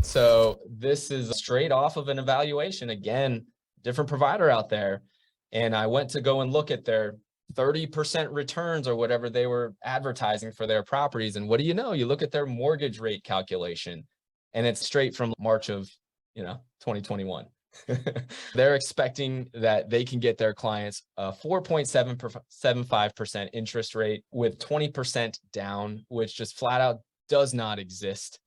So this is straight off of an evaluation. Again, different provider out there. And I went to go and look at their 30% returns or whatever they were advertising for their properties. And what do you know? You look at their mortgage rate calculation and it's straight from March of, 2021. They're expecting that they can get their clients a 4.75% interest rate with 20% down, which just flat out does not exist.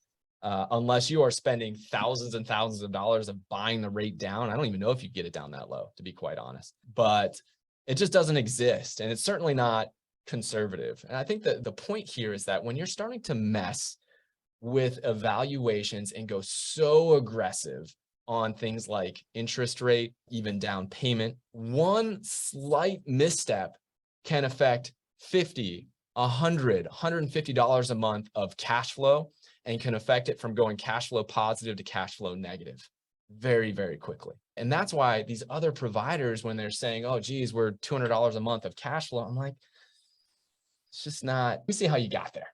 Unless you are spending thousands and thousands of dollars of buying the rate down. I don't even know if you get it down that low, to be quite honest, but it just doesn't exist. And it's certainly not conservative. And I think that the point here is that when you're starting to mess with evaluations and go so aggressive on things like interest rate, even down payment, one slight misstep can affect $50, $100, $150 a month of cash flow, and can affect it from going cash flow positive to cash flow negative very, very quickly. And that's why these other providers, when they're saying, oh, geez, we're $200 a month of cash flow, I'm like, it's just not, let me see how you got there.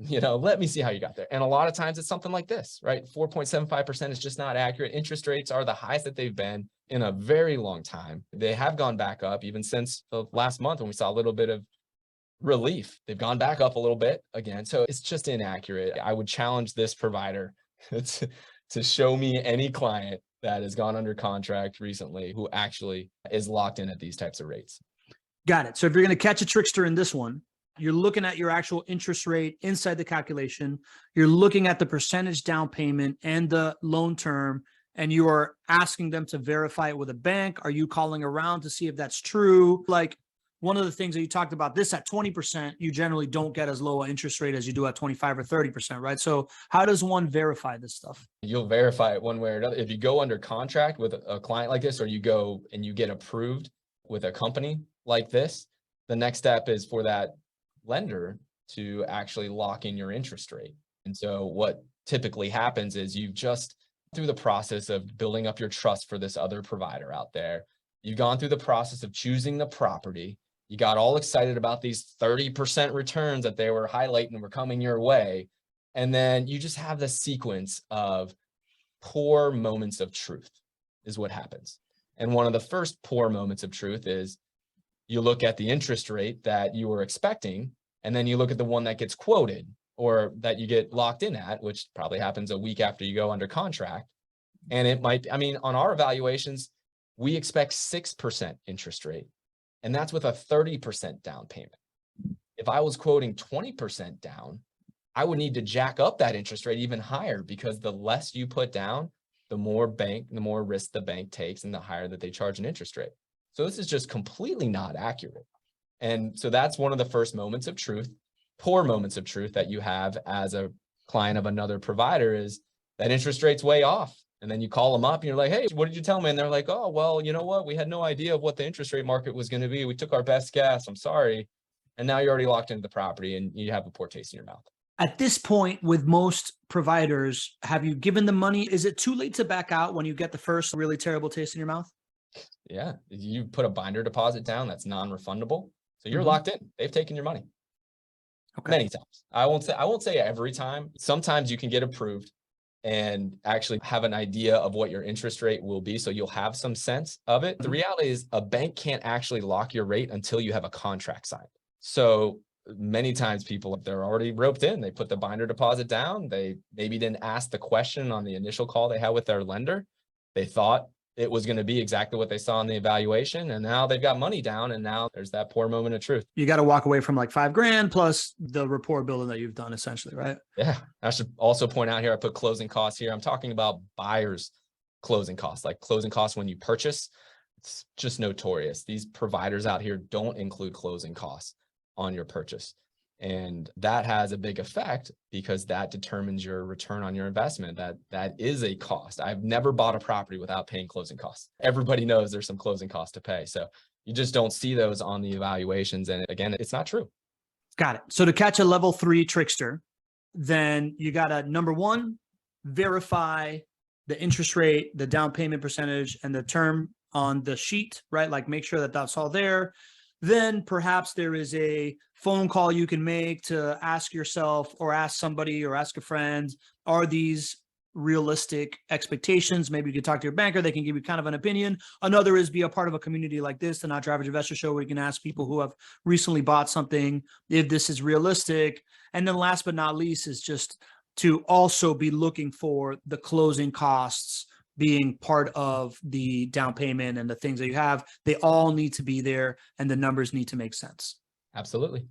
Let me see how you got there. And a lot of times it's something like this, right? 4.75% is just not accurate. Interest rates are the highest that they've been in a very long time. They have gone back up even since the last month when we saw a little bit of relief. They've gone back up a little bit again. So it's just inaccurate. I would challenge this provider to show me any client that has gone under contract recently who actually is locked in at these types of rates. Got it. So if you're going to catch a trickster in this one, you're looking at your actual interest rate inside the calculation. You're looking at the percentage down payment and the loan term, and you are asking them to verify it with a bank. Are you calling around to see if that's true? Like, one of the things that you talked about, this at 20%, you generally don't get as low an interest rate as you do at 25 or 30%, right? So how does one verify this stuff? You'll verify it one way or another. If you go under contract with a client like this, or you go and you get approved with a company like this, the next step is for that lender to actually lock in your interest rate. And so what typically happens is you've just through the process of building up your trust for this other provider out there, you've gone through the process of choosing the property. You got all excited about these 30% returns that they were highlighting were coming your way. And then you just have this sequence of poor moments of truth is what happens. And one of the first poor moments of truth is you look at the interest rate that you were expecting, and then you look at the one that gets quoted or that you get locked in at, which probably happens a week after you go under contract. And it might, on our evaluations, we expect 6% interest rate. And that's with a 30% down payment. If I was quoting 20% down, I would need to jack up that interest rate even higher, because the less you put down, the more risk the bank takes and the higher that they charge an interest rate. So this is just completely not accurate. And so that's one of the first moments of truth, poor moments of truth that you have as a client of another provider, is that interest rate's way off. And then you call them up and you're like, hey, what did you tell me? And they're like, oh, well, you know what? We had no idea of what the interest rate market was going to be. We took our best guess. I'm sorry. And now you're already locked into the property and you have a poor taste in your mouth. At this point, with most providers, have you given them money? Is it too late to back out when you get the first really terrible taste in your mouth? Yeah. You put a binder deposit down that's non-refundable. So you're locked in. They've taken your money. Okay. Many times. I won't say every time. Sometimes you can get approved and actually have an idea of what your interest rate will be. So you'll have some sense of it. The reality is a bank can't actually lock your rate until you have a contract signed. So many times people, they're already roped in. They put the binder deposit down. They maybe didn't ask the question on the initial call they had with their lender. They thought it was going to be exactly what they saw in the evaluation. And now they've got money down. And now there's that poor moment of truth. You got to walk away from like $5,000 plus the rapport building that you've done, essentially, right? Yeah. I should also point out here, I put closing costs here. I'm talking about buyers' closing costs, like closing costs when you purchase. It's just notorious. These providers out here don't include closing costs on your purchase. And that has a big effect because that determines your return on your investment. That is a cost. I've never bought a property without paying closing costs. Everybody knows there's some closing costs to pay. So you just don't see those on the evaluations. And again, it's not true. Got it. So to catch a level 3 trickster, then you got to, number one, verify the interest rate, the down payment percentage, and the term on the sheet, right? Like make sure that that's all there. Then perhaps there is a phone call you can make to ask yourself or ask somebody or ask a friend, are these realistic expectations. Maybe you could talk to your banker. They can give you kind of an opinion. Another is be a part of a community like this, the Not Your Average Investor Show, where you can ask people who have recently bought something if this is realistic. And then last but not least is just to also be looking for the closing costs being part of the down payment and the things that you have. They all need to be there and the numbers need to make sense. Absolutely.